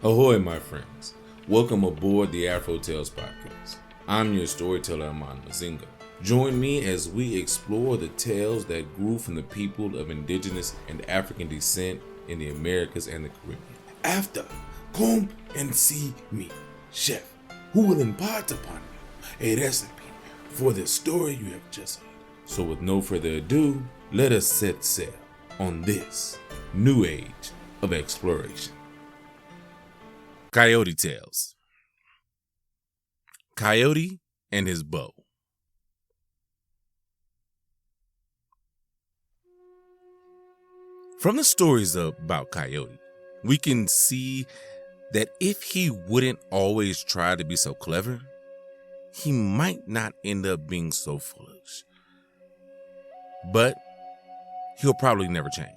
Ahoy, my friends. Welcome aboard the Afro Tales podcast. I'm your storyteller, Amon Mazingo. Join me as we explore the tales that grew from the people of Indigenous and African descent in the Americas and the Caribbean. After, come and see me, chef, who will impart upon you a recipe for the story you have just heard. So with no further ado, let us set sail on this new age of exploration. Coyote Tales. Coyote and His Bow. From the stories about Coyote, we can see that if he wouldn't always try to be so clever, he might not end up being so foolish. But he'll probably never change,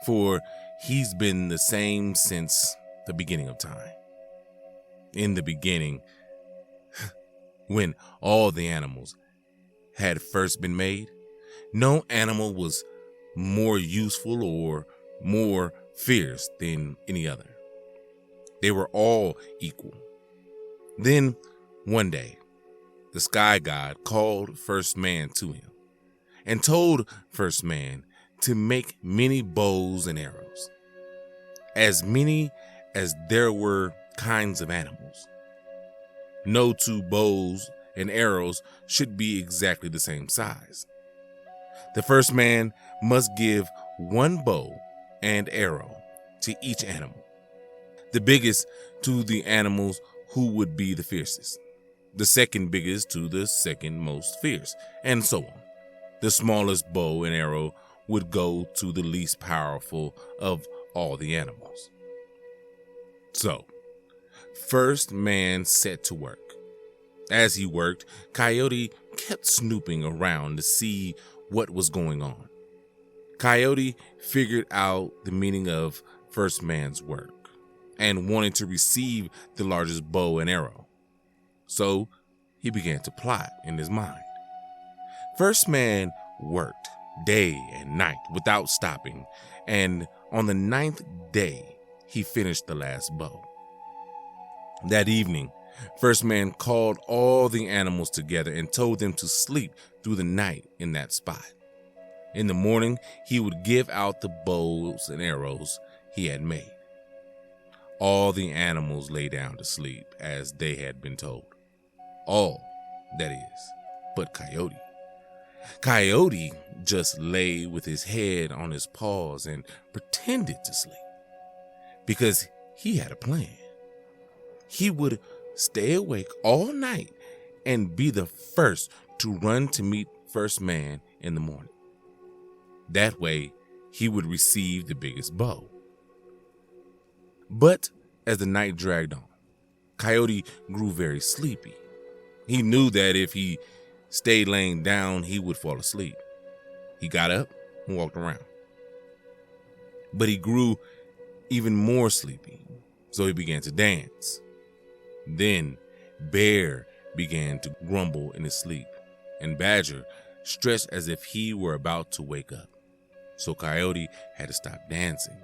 for he's been the same since the beginning of time. In the beginning, when all the animals had first been made, no animal was more useful or more fierce than any other. They were all equal. Then, one day, the sky god called first man to him and told first man to make many bows and arrows, as many as there were kinds of animals. No two bows and arrows should be exactly the same size. The first man must give one bow and arrow to each animal, the biggest to the animals who would be the fiercest, the second biggest to the second most fierce, and so on. The smallest bow and arrow would go to the least powerful of all the animals. So, first man set to work. As he worked, Coyote kept snooping around to see what was going on. Coyote figured out the meaning of first man's work and wanted to receive the largest bow and arrow. So, he began to plot in his mind. First man worked day and night without stopping, and on the 9th day, he finished the last bow. That evening, first man called all the animals together and told them to sleep through the night in that spot. In the morning, he would give out the bows and arrows he had made. All the animals lay down to sleep as they had been told. All, that is, but Coyote. Coyote just lay with his head on his paws and pretended to sleep, because he had a plan. He would stay awake all night and be the first to run to meet first man in the morning. That way, he would receive the biggest bow. But as the night dragged on, Coyote grew very sleepy. He knew that if he stayed laying down, he would fall asleep. He got up and walked around. But he grew even more sleepy, so he began to dance. Then Bear began to grumble in his sleep, and Badger stretched as if he were about to wake up. So Coyote had to stop dancing.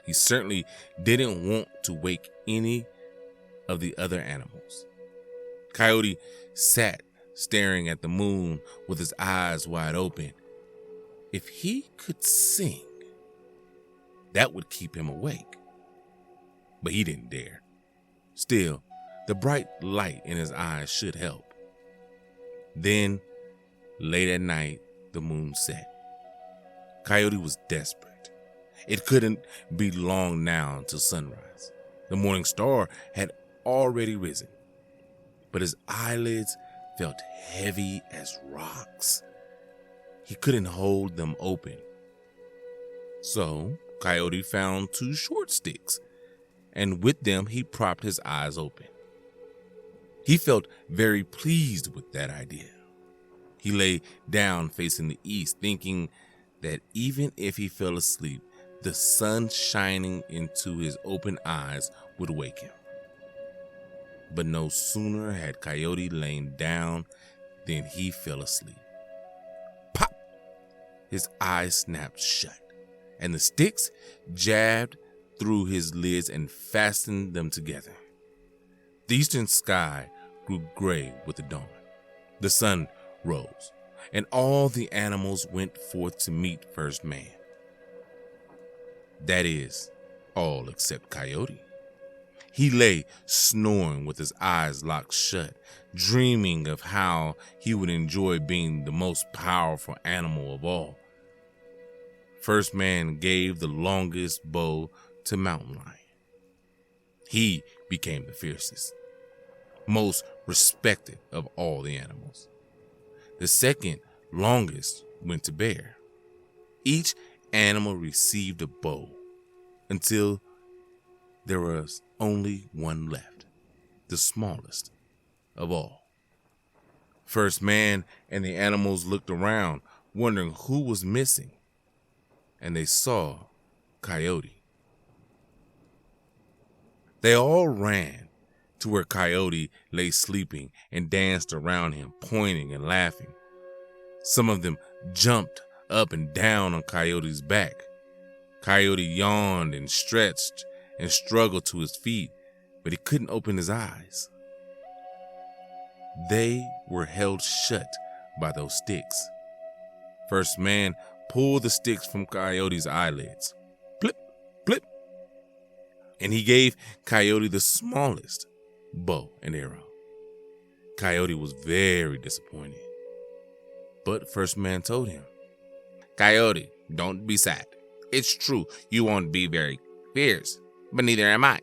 He certainly didn't want to wake any of the other animals. Coyote sat staring at the moon with his eyes wide open. If he could sing, that would keep him awake. But he didn't dare. Still, the bright light in his eyes should help. Then, late at night, the moon set. Coyote was desperate. It couldn't be long now until sunrise. The morning star had already risen, but his eyelids felt heavy as rocks. He couldn't hold them open. So, Coyote found 2 short sticks, and with them he propped his eyes open. He felt very pleased with that idea. He lay down facing the east, thinking that even if he fell asleep, the sun shining into his open eyes would wake him. But no sooner had Coyote lain down than he fell asleep. Pop! His eyes snapped shut, and the sticks jabbed through his lids and fastened them together. The eastern sky grew gray with the dawn. The sun rose, and all the animals went forth to meet First Man. That is, all except Coyote. He lay snoring with his eyes locked shut, dreaming of how he would enjoy being the most powerful animal of all. First Man gave the longest bow to Mountain Lion. He became the fiercest, most respected of all the animals. The second longest went to Bear. Each animal received a bow until there was only one left, the smallest of all. First Man and the animals looked around, wondering who was missing, and they saw Coyote. They all ran to where Coyote lay sleeping and danced around him, pointing and laughing. Some of them jumped up and down on Coyote's back. Coyote yawned and stretched and struggled to his feet, but he couldn't open his eyes. They were held shut by those sticks. First Man pulled the sticks from Coyote's eyelids. Plip, plip. And he gave Coyote the smallest bow and arrow. Coyote was very disappointed. But First Man told him, "Coyote, don't be sad. It's true, you won't be very fierce, but neither am I.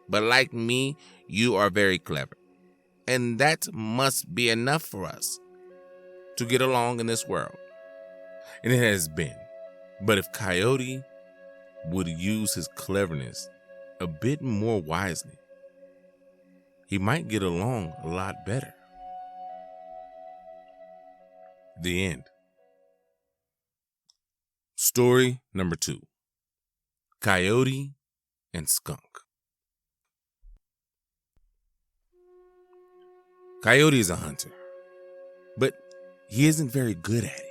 But like me, you are very clever. And that must be enough for us to get along in this world." And it has been. But if Coyote would use his cleverness a bit more wisely, he might get along a lot better. The end. Story number 2. Coyote and Skunk. Coyote is a hunter, but he isn't very good at it.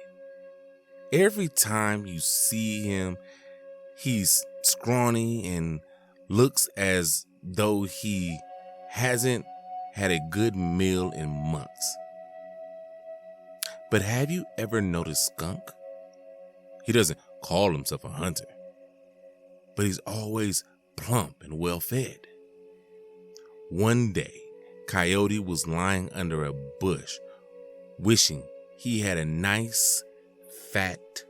Every time you see him, he's scrawny and looks as though he hasn't had a good meal in months. But have you ever noticed Skunk? He doesn't call himself a hunter, but he's always plump and well-fed. One day, Coyote was lying under a bush, wishing he had a nice, fat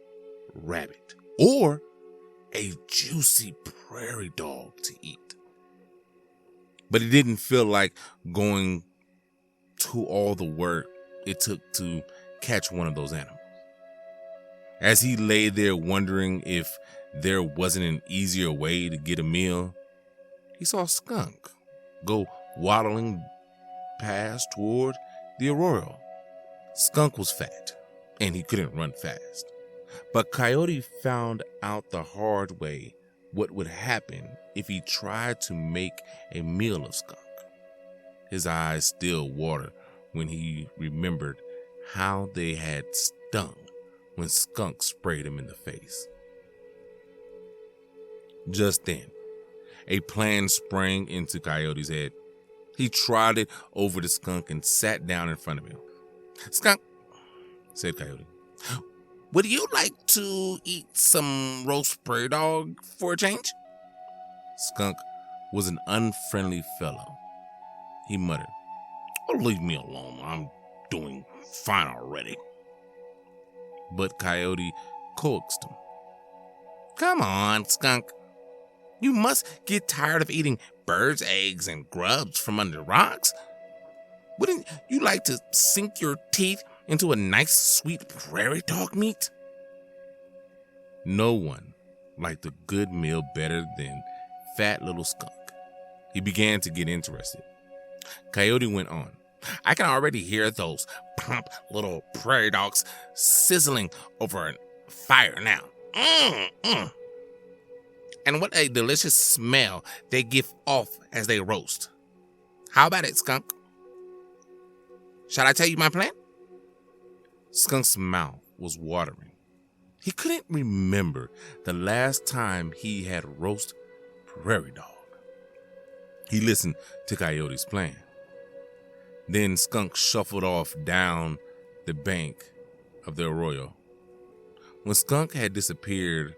rabbit or a juicy prairie dog to eat. But he didn't feel like going to all the work it took to catch one of those animals. As he lay there wondering if there wasn't an easier way to get a meal, he saw Skunk go waddling past toward the arroyo. Skunk was fat, and he couldn't run fast. But Coyote found out the hard way what would happen if he tried to make a meal of Skunk. His eyes still watered when he remembered how they had stung when Skunk sprayed him in the face. Just then, a plan sprang into Coyote's head. He trotted over to Skunk and sat down in front of him. "Skunk," said Coyote, "would you like to eat some roast prairie dog for a change?" Skunk was an unfriendly fellow. He muttered, "Oh, leave me alone. I'm doing fine already." But Coyote coaxed him. "Come on, Skunk. You must get tired of eating birds' eggs and grubs from under rocks. Wouldn't you like to sink your teeth into a nice, sweet prairie dog meat?" No one liked a good meal better than fat little Skunk. He began to get interested. Coyote went on, "I can already hear those plump little prairie dogs sizzling over a fire now. And what a delicious smell they give off as they roast. How about it, Skunk? Shall I tell you my plan?" Skunk's mouth was watering. He couldn't remember the last time he had roast prairie dog. He listened to Coyote's plan. Then Skunk shuffled off down the bank of the arroyo. When Skunk had disappeared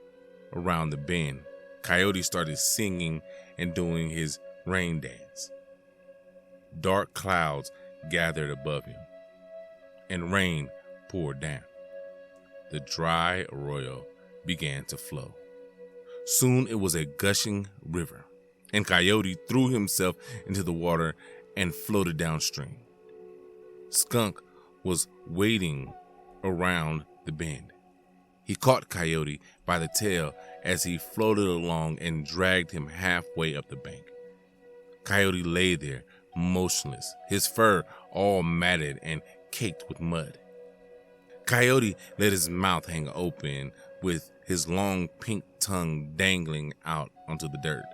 around the bend, Coyote started singing and doing his rain dance. Dark clouds gathered above him, and rain poured down. The dry arroyo began to flow. Soon it was a gushing river, and Coyote threw himself into the water and floated downstream. Skunk was waiting around the bend. He caught Coyote by the tail as he floated along and dragged him halfway up the bank. Coyote lay there, motionless, his fur all matted and caked with mud. Coyote let his mouth hang open with his long pink tongue dangling out onto the dirt.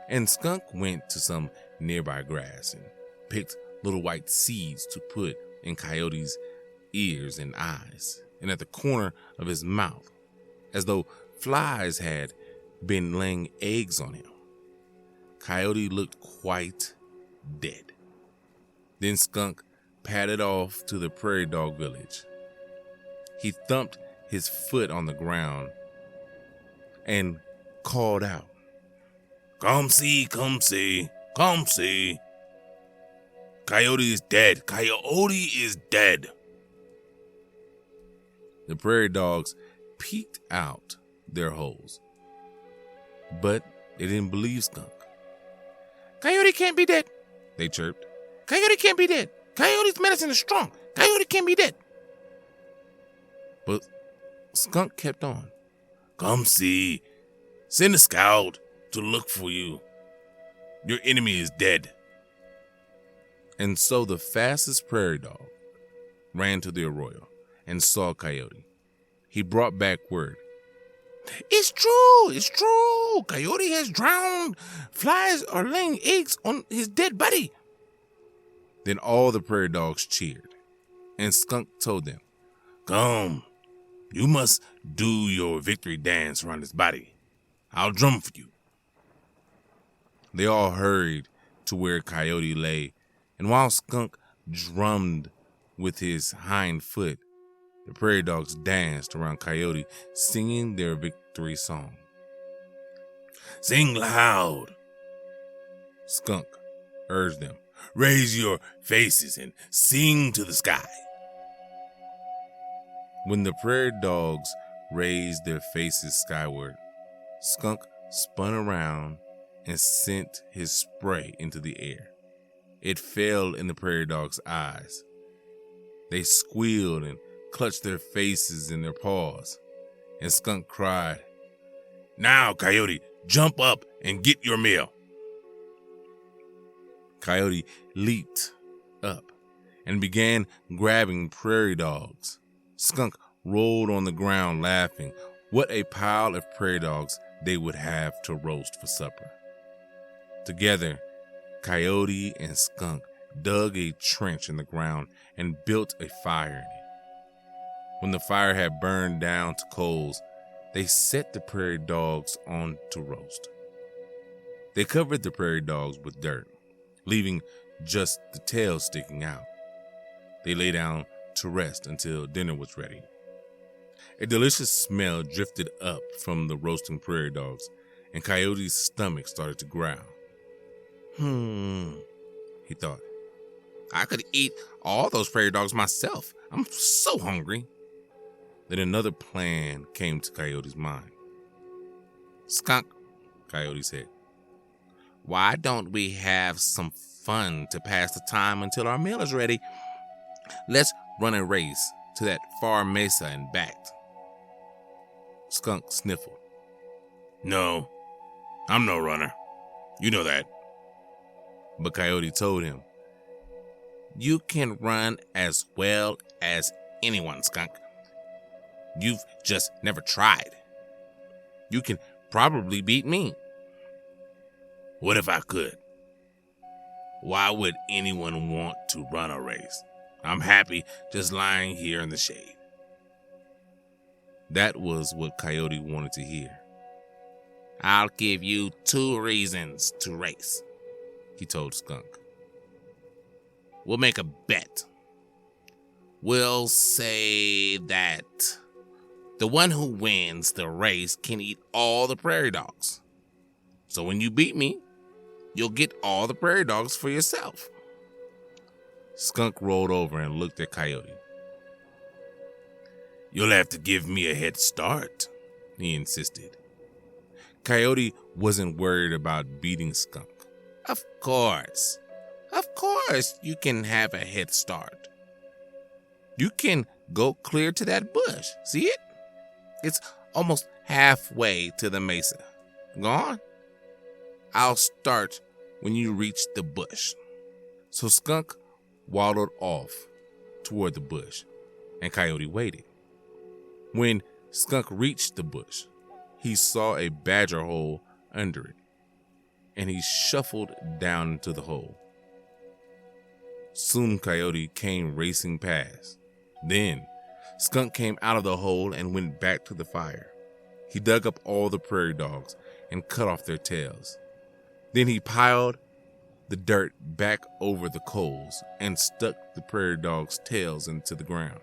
And Skunk went to some nearby grass and picked little white seeds to put in Coyote's ears and eyes and at the corner of his mouth, as though flies had been laying eggs on him. Coyote looked quite dead. Then Skunk padded off to the prairie dog village. He thumped his foot on the ground and called out, "Come see, come see, come see. Coyote is dead. Coyote is dead." The prairie dogs peeked out their holes, but they didn't believe Skunk. "Coyote can't be dead," they chirped. "Coyote can't be dead. Coyote's medicine is strong. Coyote can't be dead." But Skunk kept on. "Come see. Send a scout to look for you. Your enemy is dead." And so the fastest prairie dog ran to the arroyo and saw Coyote. He brought back word. It's true. Coyote has drowned. Flies are laying eggs on his dead body." Then all the prairie dogs cheered, and Skunk told them, "Come, you must do your victory dance around his body. I'll drum for you." They all hurried to where Coyote lay, and while Skunk drummed with his hind foot, the prairie dogs danced around Coyote, singing their victory song. "Sing loud," Skunk urged them. "Raise your faces and sing to the sky." When the prairie dogs raised their faces skyward, Skunk spun around and sent his spray into the air. It fell in the prairie dogs' eyes. They squealed and clutched their faces in their paws, and Skunk cried, "Now, Coyote, jump up and get your meal." Coyote leaped up and began grabbing prairie dogs. Skunk rolled on the ground laughing. What a pile of prairie dogs they would have to roast for supper. Together, Coyote and Skunk dug a trench in the ground and built a fire in it. When the fire had burned down to coals, they set the prairie dogs on to roast. They covered the prairie dogs with dirt, leaving just the tails sticking out. They lay down to rest until dinner was ready. A delicious smell drifted up from the roasting prairie dogs, and Coyote's stomach started to growl. He thought, "I could eat all those prairie dogs myself. I'm so hungry." Then another plan came to Coyote's mind. "Skunk," Coyote said, "why don't we have some fun to pass the time until our meal is ready? Let's run a race to that far mesa and back." Skunk sniffled. "No, I'm no runner. You know that." But Coyote told him, "You can run as well as anyone, Skunk. You've just never tried. You can probably beat me." "What if I could? Why would anyone want to run a race? I'm happy just lying here in the shade." That was what Coyote wanted to hear. I'll give you 2 reasons to race, he told Skunk. We'll make a bet. We'll say that the one who wins the race can eat all the prairie dogs. So when you beat me, you'll get all the prairie dogs for yourself. Skunk rolled over and looked at Coyote. You'll have to give me a head start, he insisted. Coyote wasn't worried about beating Skunk. Of course you can have a head start. You can go clear to that bush. See it? It's almost halfway to the mesa. Go on. I'll start when you reach the bush. So Skunk waddled off toward the bush, and Coyote waited. When Skunk reached the bush, he saw a badger hole under it, and he shuffled down into the hole. Soon Coyote came racing past. Then Skunk came out of the hole and went back to the fire. He dug up all the prairie dogs and cut off their tails. Then he piled the dirt back over the coals and stuck the prairie dogs' tails into the ground.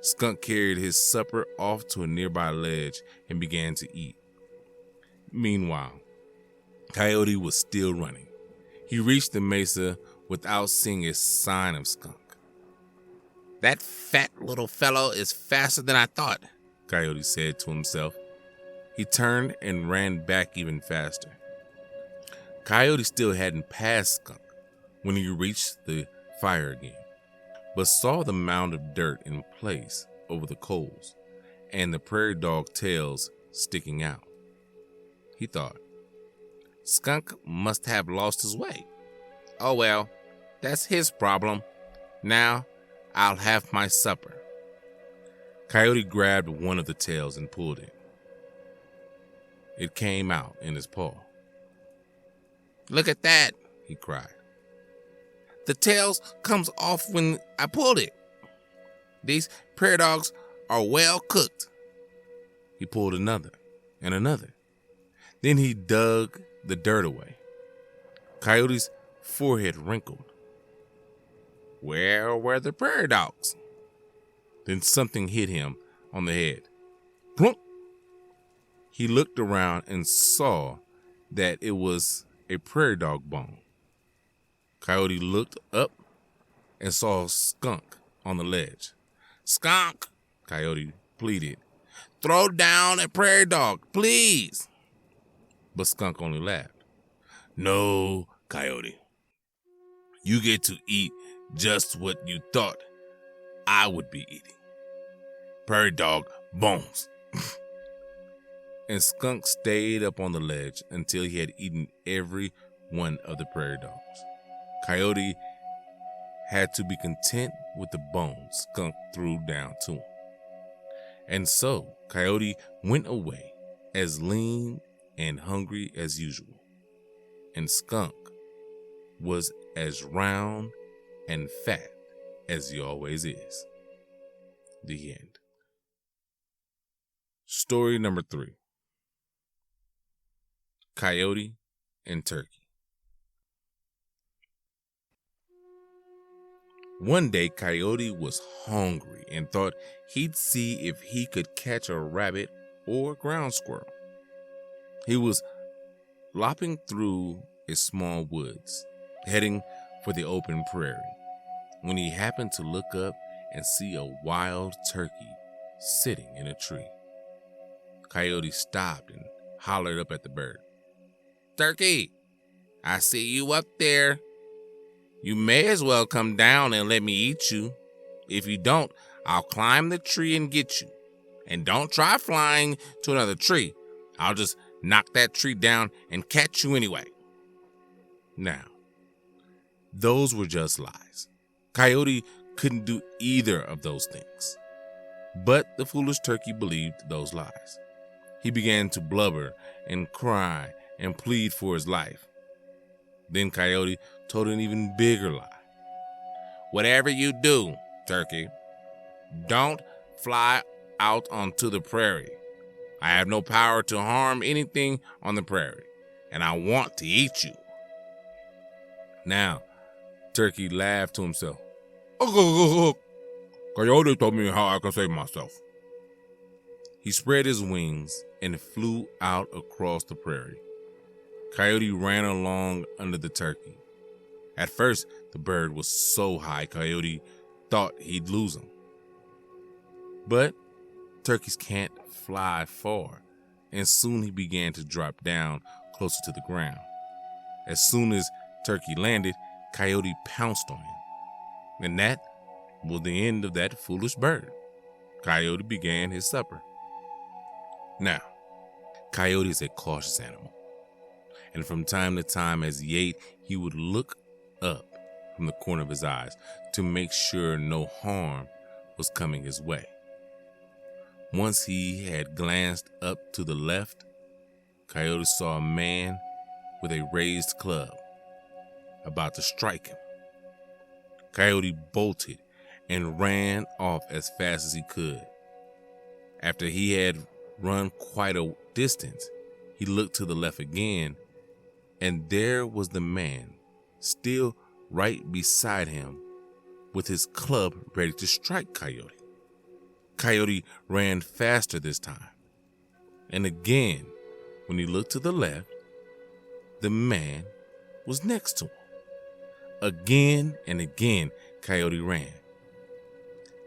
Skunk carried his supper off to a nearby ledge and began to eat. Meanwhile, Coyote was still running. He reached the mesa without seeing a sign of Skunk. That fat little fellow is faster than I thought, Coyote said to himself. He turned and ran back even faster. Coyote still hadn't passed Skunk when he reached the fire again, but saw the mound of dirt in place over the coals and the prairie dog tails sticking out. He thought, Skunk must have lost his way. Oh well, that's his problem. Now I'll have my supper. Coyote grabbed one of the tails and pulled it. It came out in his paw. Look at that, he cried. The tails comes off when I pulled it. These prairie dogs are well cooked. He pulled another and another. Then he dug the dirt away. Coyote's forehead wrinkled. Where were the prairie dogs? Then something hit him on the head. Plump! He looked around and saw that it was a prairie dog bone. Coyote looked up and saw a Skunk on the ledge. Skunk, Coyote pleaded. Throw down a prairie dog, please. But Skunk only laughed. No, Coyote. You get to eat just what you thought I would be eating. Prairie dog bones. And Skunk stayed up on the ledge until he had eaten every one of the prairie dogs. Coyote had to be content with the bones Skunk threw down to him. And so Coyote went away as lean and hungry as usual. And Skunk was as round and fat as he always is. The end. Story number 3. Coyote and Turkey. One day, Coyote was hungry and thought he'd see if he could catch a rabbit or a ground squirrel. He was lopping through a small woods, heading for the open prairie, when he happened to look up and see a wild turkey sitting in a tree. Coyote stopped and hollered up at the bird. Turkey, I see you up there. You may as well come down and let me eat you. If you don't, I'll climb the tree and get you. And don't try flying to another tree. I'll just knock that tree down and catch you anyway. Now, those were just lies. Coyote couldn't do either of those things. But the foolish turkey believed those lies. He began to blubber and cry and plead for his life. Then Coyote told an even bigger lie. Whatever you do, turkey, don't fly out onto the prairie. I have no power to harm anything on the prairie, and I want to eat you." Now, Turkey laughed to himself. "Coyote told me how I can save myself." He spread his wings and flew out across the prairie. Coyote ran along under the turkey. At first, the bird was so high, Coyote thought he'd lose him. But turkeys can't fly far, and soon he began to drop down closer to the ground. As soon as Turkey landed, Coyote pounced on him. And that was the end of that foolish bird. Coyote began his supper. Now, Coyote is a cautious animal, and from time to time as he ate, he would look up from the corner of his eyes to make sure no harm was coming his way. Once he had glanced up to the left, Coyote saw a man with a raised club about to strike him. Coyote bolted and ran off as fast as he could. After he had run quite a distance, he looked to the left again, and there was the man, still right beside him, with his club ready to strike Coyote. Coyote ran faster this time, and again, when he looked to the left, the man was next to him. Again and again, Coyote ran.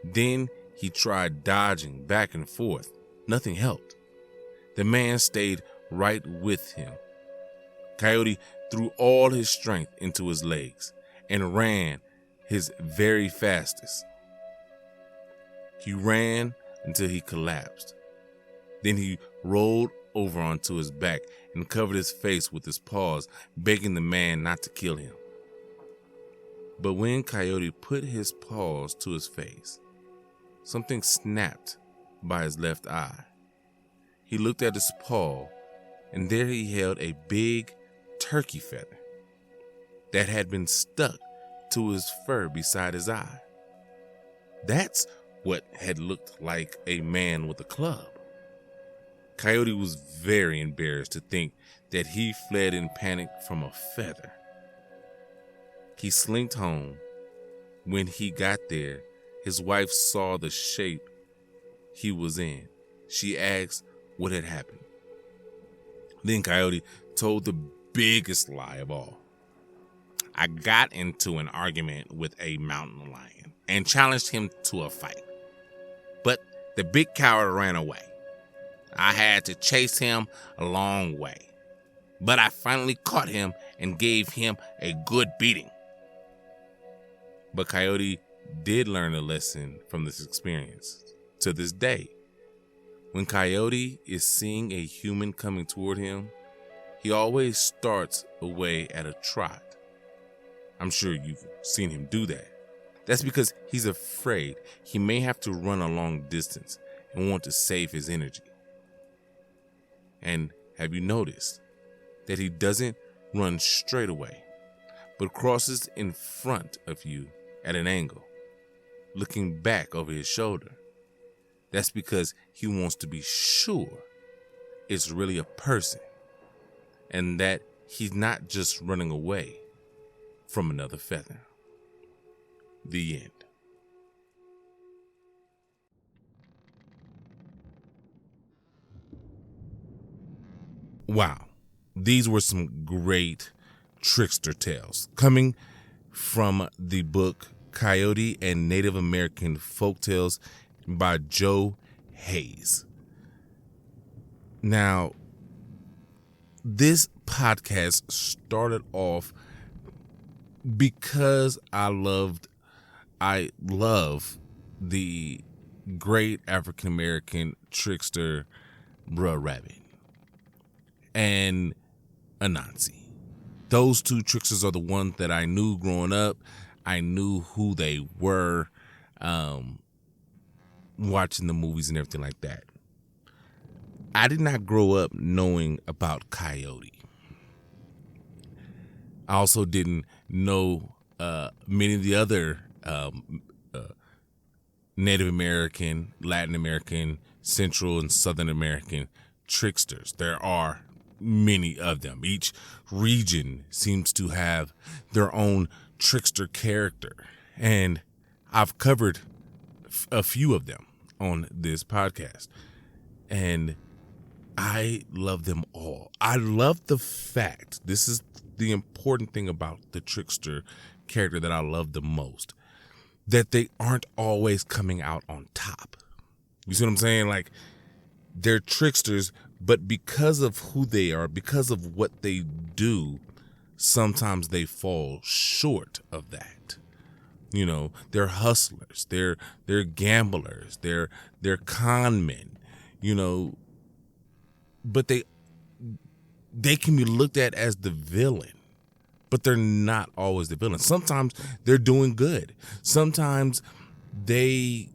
Then he tried dodging back and forth. Nothing helped. The man stayed right with him. Coyote threw all his strength into his legs and ran his very fastest. He ran until he collapsed. Then he rolled over onto his back and covered his face with his paws, begging the man not to kill him. But when Coyote put his paws to his face, something snapped by his left eye. He looked at his paw, and there he held a big turkey feather that had been stuck to his fur beside his eye. That's what had looked like a man with a club. Coyote was very embarrassed to think that he fled in panic from a feather. He slinked home. When he got there, his wife saw the shape he was in. She asked what had happened. Then Coyote told the biggest lie of all. "I got into an argument with a mountain lion and challenged him to a fight. But the big coward ran away. I had to chase him a long way. But I finally caught him and gave him a good beating." But Coyote did learn a lesson from this experience. To this day, when Coyote is seeing a human coming toward him, he always starts away at a trot. I'm sure you've seen him do that. That's because he's afraid he may have to run a long distance and want to save his energy. And have you noticed that he doesn't run straight away, but crosses in front of you at an angle, looking back over his shoulder? That's because he wants to be sure it's really a person and that he's not just running away from another feather. The end. Wow, these were some great trickster tales coming from the book Coyote and Native American Folktales by Joe Hayes. Now, this podcast started off because I love the great African American trickster Bruh Rabbit and Anansi. Those two tricksters are the ones that I knew growing up. I knew who they were, watching the movies and everything like that. I did not grow up knowing about Coyote. I also didn't know many of the other Native American, Latin American Central and Southern American tricksters. There are many of them. Each region seems to have their own trickster character, and I've covered a few of them on this podcast, and I love them all. I love the fact, this is the important thing about the trickster character that I love the most, that they aren't always coming out on top. You see what I'm saying? Like, they're tricksters, but because of who they are, because of what they do, sometimes they fall short of that. You know, they're hustlers, they're gamblers, they're con men, you know, but they can be looked at as the villain, but they're not always the villain. Sometimes they're doing good. Sometimes they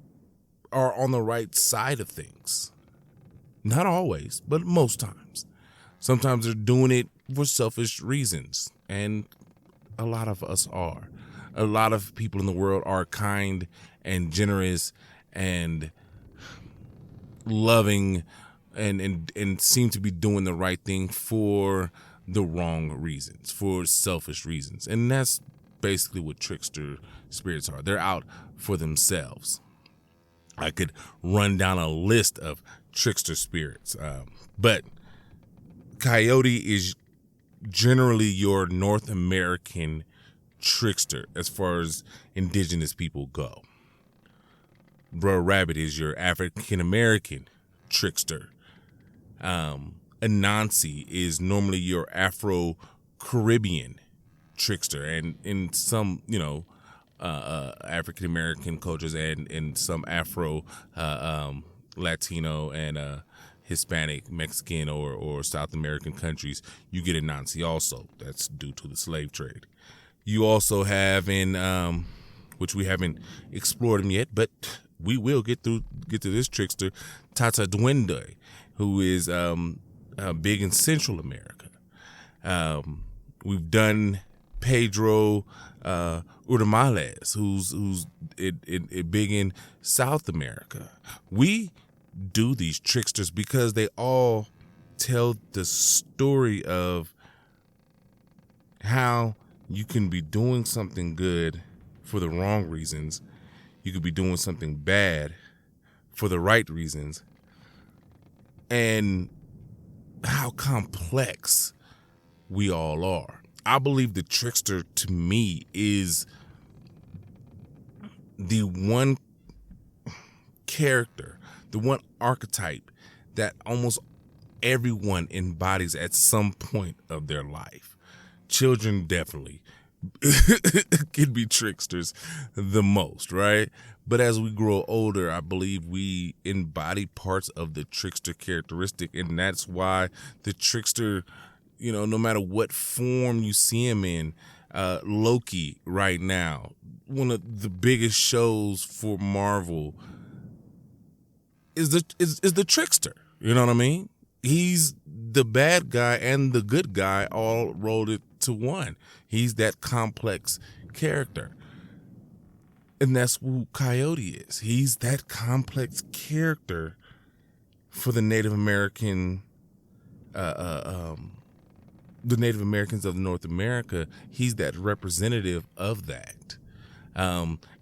are on the right side of things. Not always, but most times. Sometimes they're doing it for selfish reasons, and a lot of us are. A lot of people in the world are kind and generous and loving and seem to be doing the right thing for the wrong reasons, for selfish reasons. And that's basically what trickster spirits are. They're out for themselves. I could run down a list of trickster spirits, but Coyote is generally your North American trickster as far as indigenous people go. Brer Rabbit is your African American trickster. Anansi is normally your Afro Caribbean trickster, and in some, you know, African American cultures and in some Afro Latino and Hispanic, Mexican or South American countries, you get Anansi also. That's due to the slave trade. You also have in, which we haven't explored him yet, but we will get to this trickster, Tata Duende, who is big in Central America. We've done Pedro Urmales, who's big in South America. We do these tricksters because they all tell the story of how you can be doing something good for the wrong reasons. You could be doing something bad for the right reasons. And how complex we all are. I believe the trickster, to me, is the one character, the one archetype that almost everyone embodies at some point of their life. Children definitely can be tricksters the most, right? But as we grow older, I believe we embody parts of the trickster characteristic, and that's why the trickster, you know, no matter what form you see him in, Loki right now, one of the biggest shows for Marvel, is the trickster. You know what I mean? He's the bad guy and the good guy all rolled into one. He's that complex character. And that's who Coyote is. He's that complex character for the Native American, the Native Americans of North America. He's that representative of that.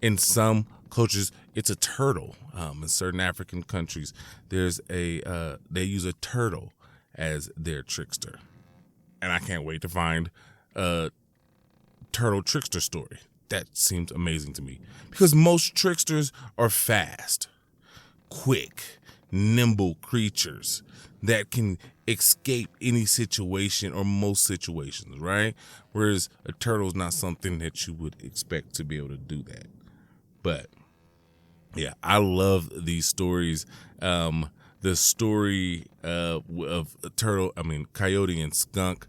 In some cultures, it's a turtle. In certain African countries, there's they use a turtle as their trickster. And I can't wait to find a turtle trickster story. That seems amazing to me, because most tricksters are fast, quick, nimble creatures that can escape any situation or most situations, right? Whereas a turtle is not something that you would expect to be able to do that. But yeah, I love these stories. The story of Coyote and Skunk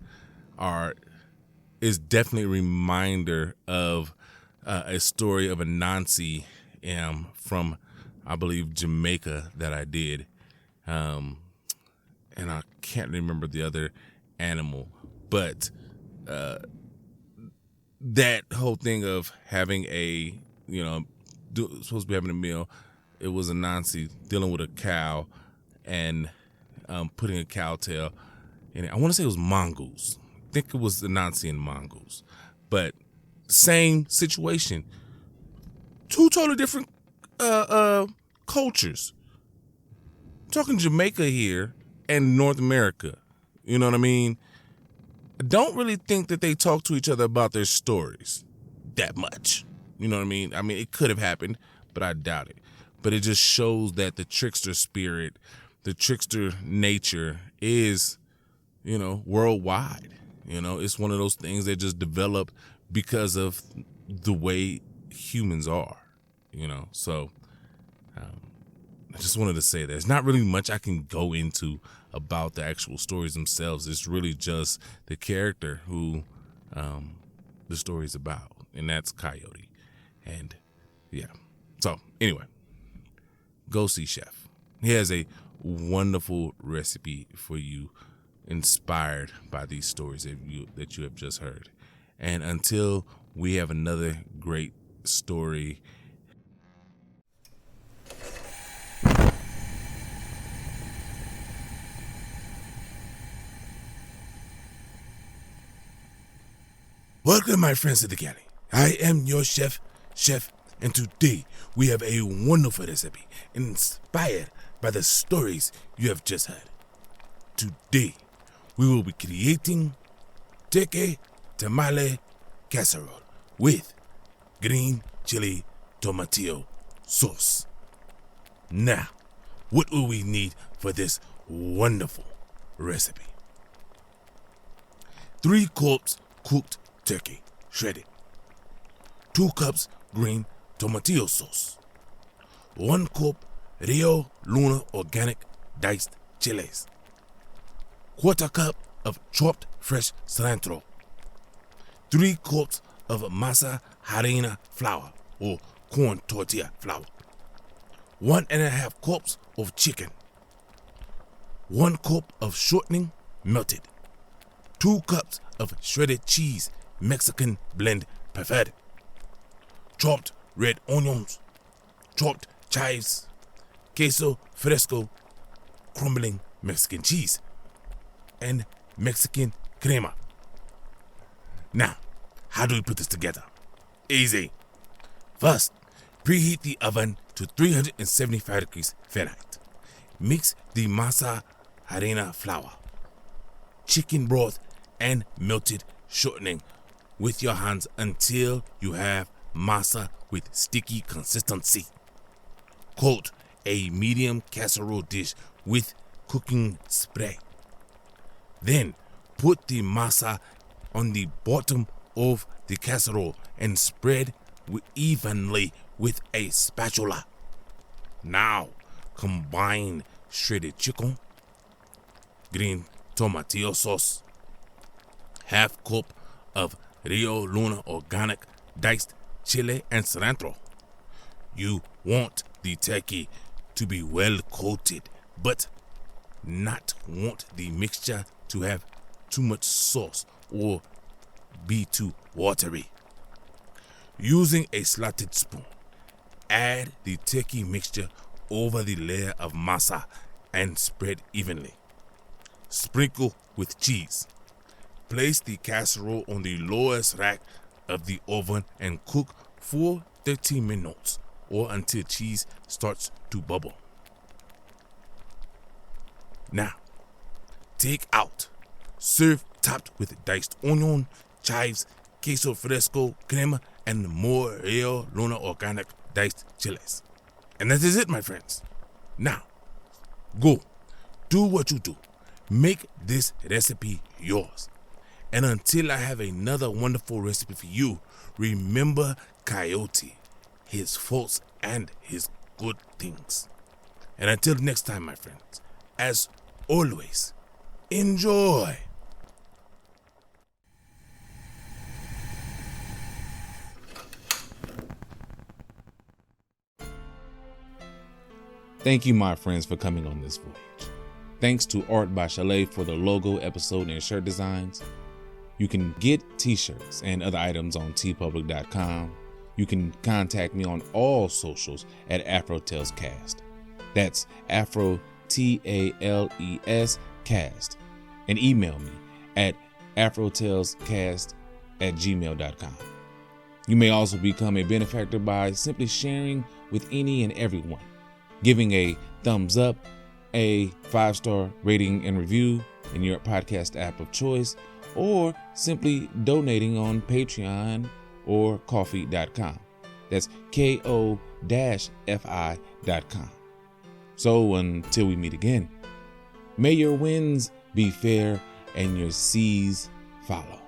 is definitely a reminder of a story of Anansi from, I believe, Jamaica that I did. And I can't remember the other animal, but that whole thing of having supposed to be having a meal, it was Anansi dealing with a cow and putting a cow tail in it. I want to say it was mongoose. I think it was the Nazi and mongoose. But same situation. Two totally different cultures. I'm talking Jamaica here and North America. You know what I mean? I don't really think that they talk to each other about their stories that much. You know what I mean? I mean, it could have happened, but I doubt it. But it just shows that the trickster spirit, the trickster nature is, worldwide. It's one of those things that just develop because of the way humans are, So I just wanted to say there's not really much I can go into about the actual stories themselves. It's really just the character who the story's about, and that's Coyote. And yeah. So anyway, go see Chef. He has a wonderful recipe for you, inspired by these stories that you have just heard. And until we have another great story. Welcome, my friends, to the Galley. I am your chef, and today we have a wonderful recipe inspired by the stories you have just heard. Today, we will be creating turkey tamale casserole with green chili tomatillo sauce. Now, what will we need for this wonderful recipe? 3 cups cooked turkey, shredded. 2 cups green tomatillo sauce. 1 cup Rio Luna organic diced chilies. 1/4 cup of chopped fresh cilantro. 3 cups of masa harina flour or corn tortilla flour. 1.5 cups of chicken. 1 cup of shortening melted. 2 cups of shredded cheese, Mexican blend preferred. Chopped red onions, chopped chives, queso fresco, crumbling Mexican cheese, and Mexican crema. Now, how do we put this together? Easy. First, preheat the oven to 375 degrees Fahrenheit. Mix the masa harina flour, chicken broth, and melted shortening with your hands until you have masa with sticky consistency. Coat a medium casserole dish with cooking spray. Then put the masa on the bottom of the casserole and spread evenly with a spatula. Now combine shredded chicken, green tomatillo sauce, 1/2 cup of Rio Luna organic diced chili and cilantro. You want the turkey to be well coated, but not want the mixture to have too much sauce or be too watery. Using a slotted spoon, add the turkey mixture over the layer of masa and spread evenly. Sprinkle with cheese. Place the casserole on the lowest rack of the oven and cook for 30 minutes or until cheese starts to bubble. Now, take out. Serve topped with diced onion, chives, queso fresco, crema, and more Rio Luna organic diced chilies. And that is it, my friends. Now, go. Do what you do. Make this recipe yours. And until I have another wonderful recipe for you, remember Coyote, his faults and his good things. And until next time, my friends, as always, enjoy. Thank you, my friends, for coming on this voyage. Thanks to Art by Chalet for the logo, episode, and shirt designs. You can get t-shirts and other items on tpublic.com. You can contact me on all socials at AfroTalesCast. That's AfroTalesCast. AfroTalesCast, and email me at AfroTalesCast@gmail.com. You may also become a benefactor by simply sharing with any and everyone, giving a thumbs up, a 5-star rating and review in your podcast app of choice, or simply donating on Patreon or Ko-fi.com. That's ko-fi.com. So until we meet again, may your winds be fair and your seas follow.